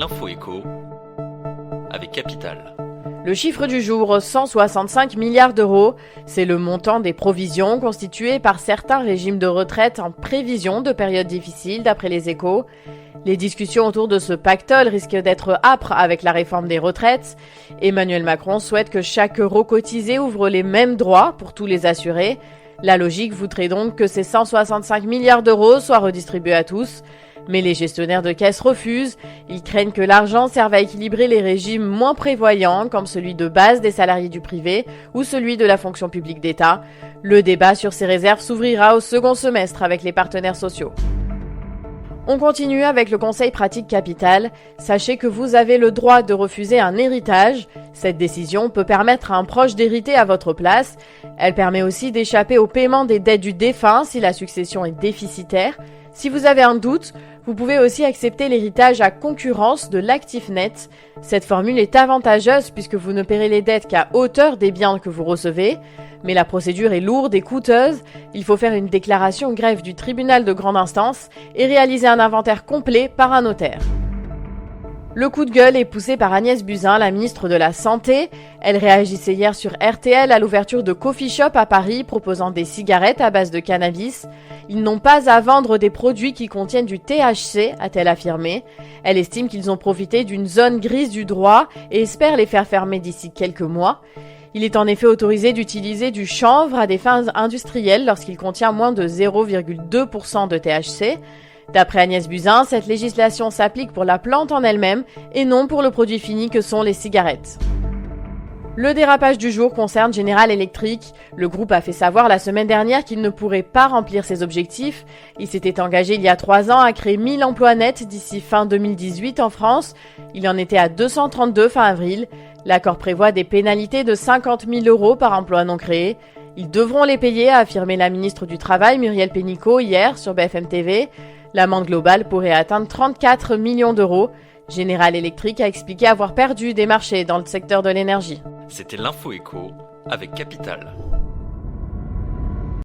l'info éco avec Capital. Le chiffre du jour, 165 milliards d'euros, c'est le montant des provisions constituées par certains régimes de retraite en prévision de périodes difficiles d'après les Échos. Les discussions autour de ce pactole risquent d'être âpres avec la réforme des retraites. Emmanuel Macron souhaite que chaque euro cotisé ouvre les mêmes droits pour tous les assurés. La logique voudrait donc que ces 165 milliards d'euros soient redistribués à tous. Mais les gestionnaires de caisse refusent. Ils craignent que l'argent serve à équilibrer les régimes moins prévoyants, comme celui de base des salariés du privé ou celui de la fonction publique d'État. Le débat sur ces réserves s'ouvrira au second semestre avec les partenaires sociaux. On continue avec le conseil pratique Capital. Sachez que vous avez le droit de refuser un héritage. Cette décision peut permettre à un proche d'hériter à votre place. Elle permet aussi d'échapper au paiement des dettes du défunt si la succession est déficitaire. Si vous avez un doute, vous pouvez aussi accepter l'héritage à concurrence de l'actif net. Cette formule est avantageuse puisque vous ne paierez les dettes qu'à hauteur des biens que vous recevez. Mais la procédure est lourde et coûteuse. Il faut faire une déclaration greffe du tribunal de grande instance et réaliser un inventaire complet par un notaire. Le coup de gueule est poussé par Agnès Buzyn, la ministre de la Santé. Elle réagissait hier sur RTL à l'ouverture de coffee shop à Paris proposant des cigarettes à base de cannabis. Ils n'ont pas à vendre des produits qui contiennent du THC, a-t-elle affirmé. Elle estime qu'ils ont profité d'une zone grise du droit et espère les faire fermer d'ici quelques mois. Il est en effet autorisé d'utiliser du chanvre à des fins industrielles lorsqu'il contient moins de 0,2% de THC. D'après Agnès Buzyn, cette législation s'applique pour la plante en elle-même et non pour le produit fini que sont les cigarettes. Le dérapage du jour concerne General Electric. Le groupe a fait savoir la semaine dernière qu'il ne pourrait pas remplir ses objectifs. Il s'était engagé il y a 3 ans à créer 1000 emplois nets d'ici fin 2018 en France. Il en était à 232 fin avril. L'accord prévoit des pénalités de 50 000 € par emploi non créé. Ils devront les payer, a affirmé la ministre du Travail Muriel Pénicaud hier sur BFM TV. L'amende globale pourrait atteindre 34 millions d'euros. General Electric a expliqué avoir perdu des marchés dans le secteur de l'énergie. C'était l'info éco avec Capital.